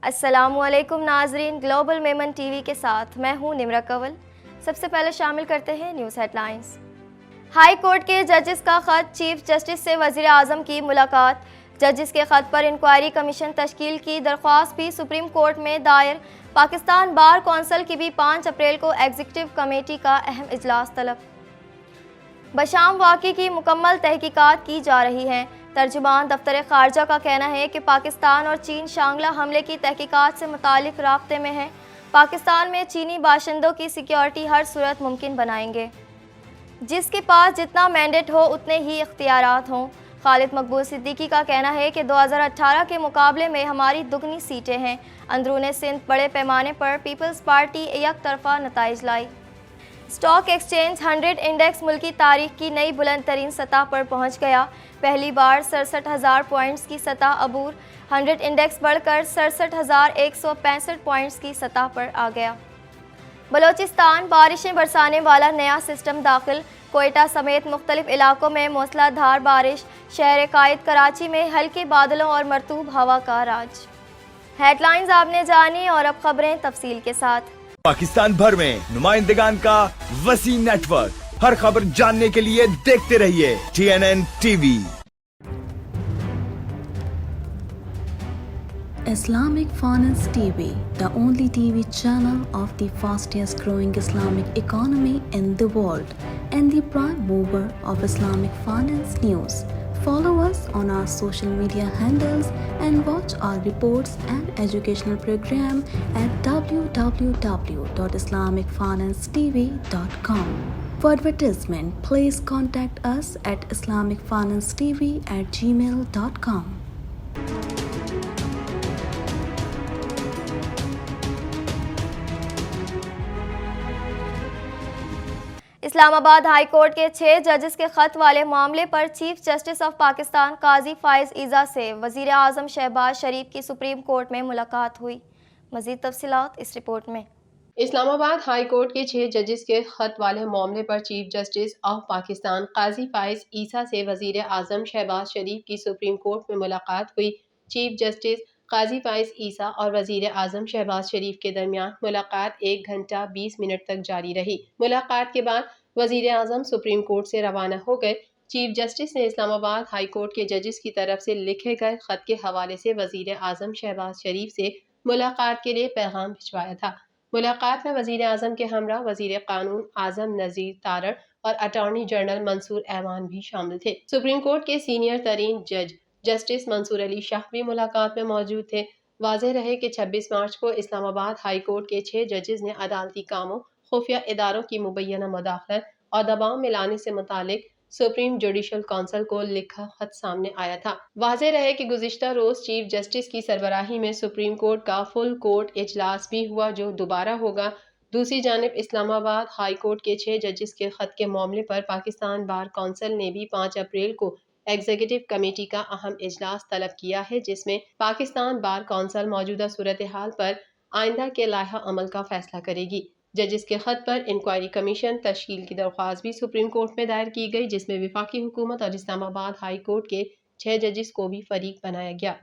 السلام علیکم ناظرین، گلوبل میمن ٹی وی کے ساتھ میں ہوں نمرہ کنول۔ سب سے پہلے شامل کرتے ہیں news headlines. High court کے ججز کا خط، چیف جسٹس سے وزیر اعظم کی ملاقات۔ ججز کے خط پر انکوائری کمیشن تشکیل کی درخواست بھی سپریم کورٹ میں دائر۔ پاکستان بار کونسل کی بھی 5 اپریل کو ایگزیکٹو کمیٹی کا اہم اجلاس طلب۔ بشام واقعے کی مکمل تحقیقات کی جا رہی ہیں۔ ترجمان دفتر خارجہ کا کہنا ہے کہ پاکستان اور چین شانگلہ حملے کی تحقیقات سے متعلق رابطے میں ہیں۔ پاکستان میں چینی باشندوں کی سیکیورٹی ہر صورت ممکن بنائیں گے، جس کے پاس جتنا مینڈیٹ ہو اتنے ہی اختیارات ہوں۔ خالد مقبول صدیقی کا کہنا ہے کہ 2018 کے مقابلے میں ہماری دگنی سیٹیں ہیں۔ اندرون سندھ بڑے پیمانے پر پیپلز پارٹی یک طرفہ نتائج لائی۔ اسٹاک ایکسچینج 100 انڈیکس ملکی تاریخ کی نئی بلند ترین سطح پر پہنچ گیا۔ پہلی بار 67,000 پوائنٹس کی سطح عبور۔ 100 انڈیکس بڑھ کر 67,165 پوائنٹس کی سطح پر آ گیا۔ بلوچستان، بارشیں برسانے والا نیا سسٹم داخل۔ کوئٹہ سمیت مختلف علاقوں میں موسلا دھار بارش۔ شہر قائد کراچی میں ہلکے بادلوں اور مرطوب ہوا کا راج۔ ہیڈ لائنز آپ نے جانی، اور اب خبریں تفصیل کے ساتھ۔ پاکستان بھر میں نمائندگان کا وسیع نیٹ ورک، ہر خبر جاننے کے لیے دیکھتے رہیے TNN TV۔ Islamic Finance TV, the only TV channel of the fastest growing Islamic economy in the world and the prime mover of Islamic finance news. Follow us on our social media handles and watch our reports and educational program at www.islamicfinancetv.com. For advertisement, please contact us at islamicfinancetv@gmail.com. اسلام آباد high court کے 6 ججز کے خط والے معاملے پر chief justice of Pakistan قاضی فائز عیسیٰ سے وزیر اعظم شہباز شریف کی سپریم کورٹ میں ملاقات ہوئی۔ مزید تفصیلات اس رپورٹ میں۔ اسلام آباد ہائی کورٹ کے 6 ججز کے خط والے معاملے پر چیف جسٹس آف پاکستان قاضی فائز عیسیٰ سے وزیر اعظم شہباز شریف کی سپریم کورٹ میں ملاقات ہوئی۔ چیف جسٹس قاضی فائز عیسیٰ اور وزیر اعظم شہباز شریف کے درمیان ملاقات 1 گھنٹہ 20 منٹ تک جاری رہی۔ ملاقات کے بعد وزیر اعظم سپریم کورٹ سے روانہ ہو گئے۔ چیف جسٹس نے اسلام آباد ہائی کورٹ کے ججز کی طرف سے لکھے گئے خط کے حوالے سے وزیر اعظم شہباز شریف سے ملاقات کے لیے پیغام بھجوایا تھا۔ ملاقات میں وزیر اعظم کے ہمراہ وزیر قانون اعظم نذیر تارڑ اور اٹارنی جنرل منصور ایوان بھی شامل تھے۔ سپریم کورٹ کے سینئر ترین جج جسٹس منصور علی شاہ بھی ملاقات میں موجود تھے۔ واضح رہے کہ 26 مارچ کو اسلام آباد ہائی کورٹ کے 6 ججز نے عدالتی کاموں، خفیہ اداروں کی مبینہ مداخلت اور دباؤ میں لانے سے متعلق سپریم جوڈیشل کونسل کو لکھا خط سامنے آیا تھا۔ واضح رہے کہ گزشتہ روز چیف جسٹس کی سربراہی میں سپریم کورٹ کا فل کورٹ اجلاس بھی ہوا، جو دوبارہ ہوگا۔ دوسری جانب اسلام آباد ہائی کورٹ کے 6 ججز کے خط کے معاملے پر پاکستان بار کونسل نے بھی 5 اپریل کو ایگزیکٹو کمیٹی کا اہم اجلاس طلب کیا ہے، جس میں پاکستان بار کونسل موجودہ صورتحال پر آئندہ کے لائحہ عمل کا فیصلہ کرے گی۔ ججز کے خط پر انکوائری کمیشن تشکیل کی درخواست بھی سپریم کورٹ میں دائر کی گئی، جس میں وفاقی حکومت اور اسلام آباد ہائی کورٹ کے 6 ججز کو بھی فریق بنایا گیا۔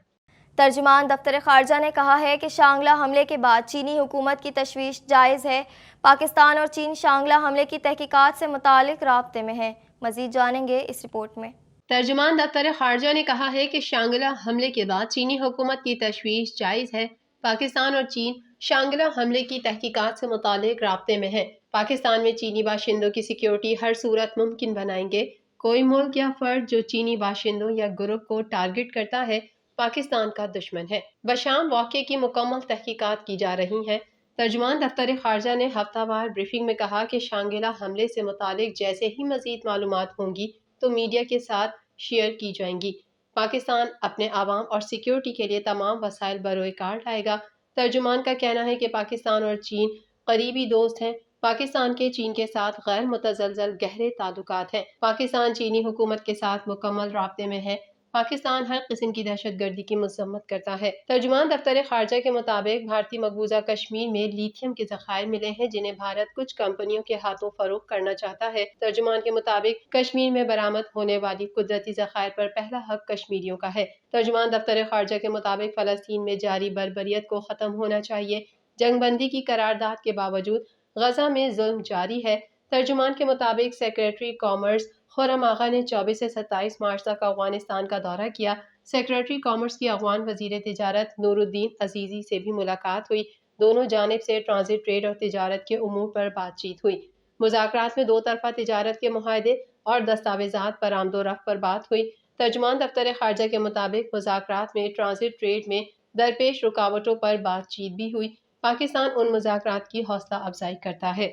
ترجمان دفتر خارجہ نے کہا ہے کہ شانگلہ حملے کے بعد چینی حکومت کی تشویش جائز ہے۔ پاکستان اور چین شانگلہ حملے کی تحقیقات سے متعلق رابطے میں ہیں۔ مزید جانیں گے اس رپورٹ میں۔ ترجمان دفتر خارجہ نے کہا ہے کہ شانگلہ حملے کے بعد چینی حکومت کی تشویش جائز ہے۔ پاکستان اور چین شانگلہ حملے کی تحقیقات سے متعلق رابطے میں ہیں۔ پاکستان میں چینی باشندوں کی سیکیورٹی ہر صورت ممکن بنائیں گے۔ کوئی ملک یا فرد جو چینی باشندوں یا گروپ کو ٹارگٹ کرتا ہے، پاکستان کا دشمن ہے۔ بشام واقعے کی مکمل تحقیقات کی جا رہی ہیں۔ ترجمان دفتر خارجہ نے ہفتہ وار بریفنگ میں کہا کہ شانگلہ حملے سے متعلق جیسے ہی مزید معلومات ہوں گی تو میڈیا کے ساتھ شیئر کی جائیں گی۔ پاکستان اپنے عوام اور سیکیورٹی کے لیے تمام وسائل بروئے کار لائے گا۔ ترجمان کا کہنا ہے کہ پاکستان اور چین قریبی دوست ہیں۔ پاکستان کے چین کے ساتھ غیر متزلزل گہرے تعلقات ہیں۔ پاکستان چینی حکومت کے ساتھ مکمل رابطے میں ہے۔ پاکستان ہر قسم کی دہشت گردی کی مذمت کرتا ہے۔ ترجمان دفتر خارجہ کے مطابق بھارتی مقبوضہ کشمیر میں لیتھیم کے ذخائر ملے ہیں جنہیں بھارت کچھ کمپنیوں کے ہاتھوں فروخت کرنا چاہتا ہے۔ ترجمان کے مطابق کشمیر میں برآمد ہونے والی قدرتی ذخائر پر پہلا حق کشمیریوں کا ہے۔ ترجمان دفتر خارجہ کے مطابق فلسطین میں جاری بربریت کو ختم ہونا چاہیے۔ جنگ بندی کی قرارداد کے باوجود غزہ میں ظلم جاری ہے۔ ترجمان کے مطابق سیکریٹری کامرس خرم آغا نے 24 سے 27 مارچ تک افغانستان کا دورہ کیا۔ سیکریٹری کامرس کی افغان وزیر تجارت نور الدین عزیزی سے بھی ملاقات ہوئی۔ دونوں جانب سے ٹرانزٹ ٹریڈ اور تجارت کے امور پر بات چیت ہوئی۔ مذاکرات میں دو طرفہ تجارت کے معاہدے اور دستاویزات پر آمد و رفت پر بات ہوئی۔ ترجمان دفتر خارجہ کے مطابق مذاکرات میں ٹرانزٹ ٹریڈ میں درپیش رکاوٹوں پر بات چیت بھی ہوئی۔ پاکستان ان مذاکرات کی حوصلہ افزائی کرتا ہے۔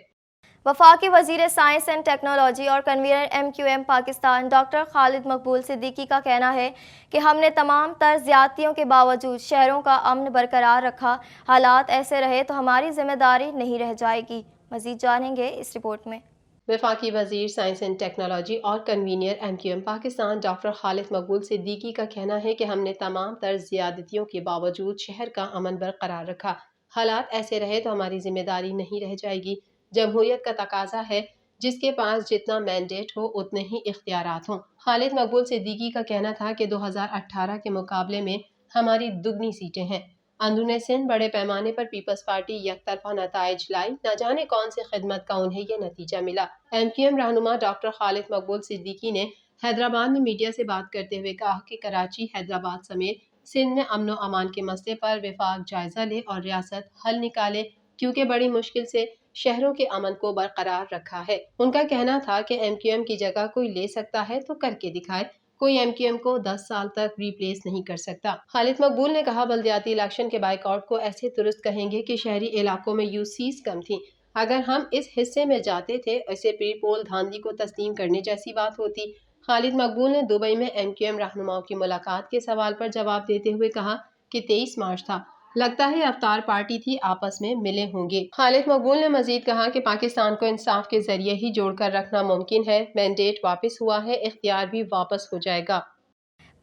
وفاقی وزیر سائنس اینڈ ٹیکنالوجی اور کنوینر MQM پاکستان ڈاکٹر خالد مقبول صدیقی کا کہنا ہے کہ ہم نے تمام تر زیادتیوں کے باوجود شہروں کا امن برقرار رکھا۔ حالات ایسے رہے تو ہماری ذمہ داری نہیں رہ جائے گی۔ مزید جانیں گے اس رپورٹ میں۔ وفاقی وزیر سائنس اینڈ ٹیکنالوجی اور کنوینر MQM پاکستان ڈاکٹر خالد مقبول صدیقی کا کہنا ہے کہ ہم نے تمام تر زیادتیوں کے باوجود شہر کا امن برقرار رکھا۔ حالات ایسے رہے تو ہماری ذمہ داری نہیں رہ جائے گی۔ جمہوریت کا تقاضا ہے جس کے پاس جتنا مینڈیٹ ہو اتنے ہی اختیارات ہوں۔ خالد مقبول صدیقی کا کہنا تھا کہ 2018 کے مقابلے میں ہماری دگنی سیٹیں ہیں۔ اندرون سندھ بڑے پیمانے پر پیپلز پارٹی یک طرفہ نتائج لائی، نہ جانے کون سی خدمت کا انہیں یہ نتیجہ ملا۔ MQM رہنما ڈاکٹر خالد مقبول صدیقی نے حیدرآباد میں میڈیا سے بات کرتے ہوئے کہا کہ کراچی، حیدرآباد سمیت سندھ میں امن و امان کے مسئلے پر وفاق جائزہ لے اور ریاست حل نکالے، کیونکہ بڑی مشکل سے شہروں کے امن کو برقرار رکھا ہے۔ ان کا کہنا تھا کہ MQM کی جگہ کوئی لے سکتا ہے تو کر کے دکھائے، کوئی MQM کو 10 سال تک ریپلیس نہیں کر سکتا۔ خالد مقبول نے کہا بلدیاتی الیکشن کے بائیکاٹ کو ایسے درست کہیں گے کہ شہری علاقوں میں UCs کم تھیں۔ اگر ہم اس حصے میں جاتے تھے اسے پری پول دھاندلی کو تسلیم کرنے جیسی بات ہوتی۔ خالد مقبول نے دبئی میں MQM رہنماؤں کی ملاقات کے سوال پر جواب دیتے ہوئے کہا کہ 23 مارچ تھا، لگتا ہے افطار پارٹی تھی، آپس میں ملے ہوں گے۔ خالد مقبول نے مزید کہا کہ پاکستان کو انصاف کے ذریعے ہی جوڑ کر رکھنا ممکن ہے۔ مینڈیٹ واپس ہوا ہے، اختیار بھی واپس ہو جائے گا۔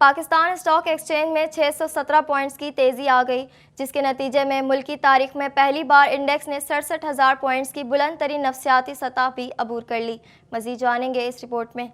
پاکستان اسٹاک ایکسچینج میں 617 پوائنٹس کی تیزی آ گئی، جس کے نتیجے میں ملکی تاریخ میں پہلی بار انڈیکس نے 67,000 پوائنٹس کی بلند ترین نفسیاتی سطح بھی عبور کر لی۔ مزید جانیں گے اس رپورٹ میں۔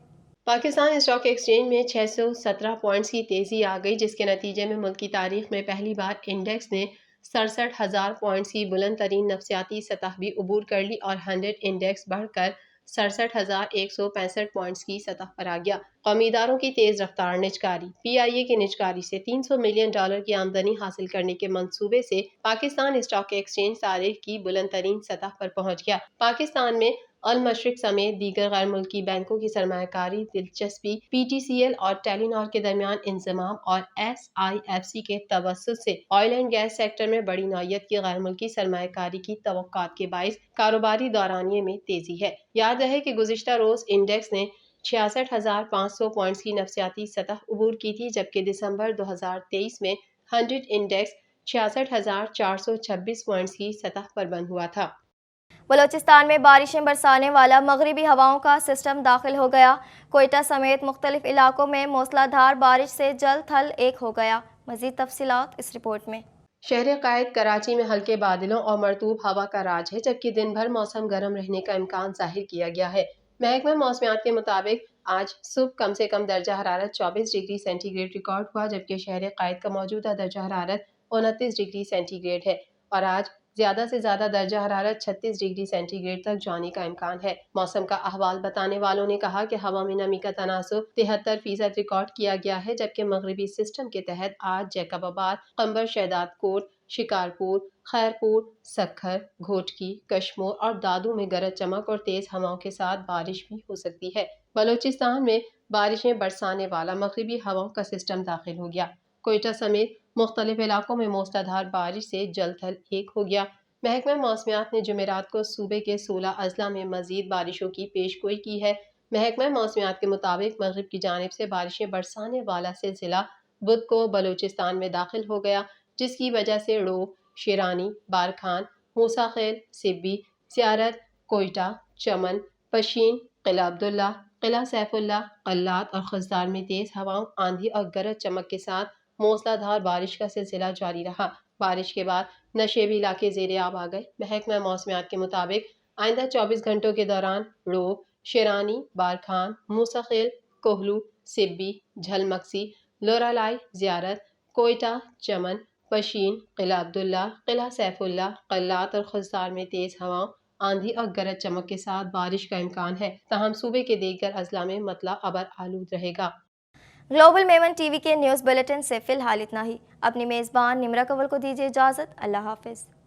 پاکستان اسٹاک ایکسچینج میں 617 پوائنٹس کی تیزی آ گئی، جس کے نتیجے میں ملکی تاریخ میں پہلی بار انڈیکس نے 67,000 پوائنٹس کی بلند ترین نفسیاتی سطح بھی عبور کر لی اور 100 انڈیکس بڑھ کر 67,165 پوائنٹس کی سطح پر آ گیا۔ قومی اداروں کی تیز رفتار نجکاری۔ PIA کی نجکاری سے $300 ملین کی آمدنی حاصل کرنے کے منصوبے سے پاکستان اسٹاک ایکسچینج تاریخ کی بلند ترین سطح پر پہنچ گیا۔ پاکستان میں المشرق سمیت دیگر غیر ملکی بینکوں کی سرمایہ کاری دلچسپی، PTCL اور ٹیلی نار کے درمیان انضمام اور SIFC کے توسط سے آئل اینڈ گیس سیکٹر میں بڑی نوعیت کی غیر ملکی سرمایہ کاری کی توقعات کے باعث کاروباری دورانیے میں تیزی ہے۔ یاد رہے کہ گزشتہ روز انڈیکس نے 66,500 پوائنٹس کی نفسیاتی سطح عبور کی تھی، جبکہ دسمبر 2023 میں 100 انڈیکس 66,426 پوائنٹس کی سطح پر بند ہوا تھا۔ بلوچستان میں بارشیں برسانے والا مغربی ہواؤں کا سسٹم داخل ہو گیا۔ کوئٹہ سمیت مختلف علاقوں میں موسلا دھار بارش سے جل تھل ایک ہو گیا۔ مزید تفصیلات اس رپورٹ میں۔ شہر قائد کراچی میں ہلکے بادلوں اور مرطوب ہوا کا راج ہے، جبکہ دن بھر موسم گرم رہنے کا امکان ظاہر کیا گیا ہے۔ محکمہ موسمیات کے مطابق آج صبح کم سے کم درجہ حرارت 24 ڈگری سینٹی گریڈ ریکارڈ ہوا، جبکہ شہر قائد کا موجودہ درجہ حرارت 29 ڈگری سینٹی گریڈ ہے اور آج زیادہ سے زیادہ درجہ حرارت 36 ڈگری سینٹی گریڈ تک جانے کا امکان ہے۔ موسم کا احوال بتانے والوں نے کہا کہ ہوا میں نمی کا تناسب 73% ریکارڈ کیا گیا ہے، جبکہ مغربی سسٹم کے تحت آج جیکب آباد، قمبر شہداد کوٹ، شکارپور، خیرپور، سکھر، گھوٹکی، کشمور اور دادو میں گرج چمک اور تیز ہواؤں کے ساتھ بارش بھی ہو سکتی ہے۔ بلوچستان میں بارشیں برسانے والا مغربی ہواؤں کا سسٹم داخل ہو گیا۔ کوئٹہ سمیت مختلف علاقوں میں موسلا دھار بارش سے جل تھل ایک ہو گیا۔ محکمہ موسمیات نے جمعرات کو صوبے کے 16 اضلاع میں مزید بارشوں کی پیش گوئی کی ہے۔ محکمہ موسمیات کے مطابق مغرب کی جانب سے بارشیں برسانے والا سلسلہ بدھ کو بلوچستان میں داخل ہو گیا، جس کی وجہ سے ڑوب، شیرانی، بارکھان، موسیٰ خیل، سبی، زیارت، کوئٹہ، چمن، پشین، قلعہ عبداللہ، قلعہ سیف اللہ، قلات اور خزدار میں تیز ہواؤں، آندھی اور گرج چمک کے ساتھ موسلا دھار بارش کا سلسلہ جاری رہا۔ بارش کے بعد نشیبی علاقے زیر آب آ گئے۔ محکمہ موسمیات کے مطابق آئندہ 24 گھنٹوں کے دوران روب، شیرانی، بارکھان، موسی خیل، کوہلو، سبی، جھل مکسی، لورالائی، زیارت، کوئٹہ، چمن، پشین، قلعہ عبداللہ، قلعہ سیف اللہ، قلات اور خزدار میں تیز ہواؤں، آندھی اور گرج چمک کے ساتھ بارش کا امکان ہے، تاہم صوبے کے دیگر اضلاع میں مطلع ابر آلود رہے گا۔ گلوبل میمن ٹی وی کے نیوز بلیٹن سے فی الحال اتنا ہی۔ اپنی میزبان نمرہ کول کو دیجیے اجازت۔ اللہ حافظ۔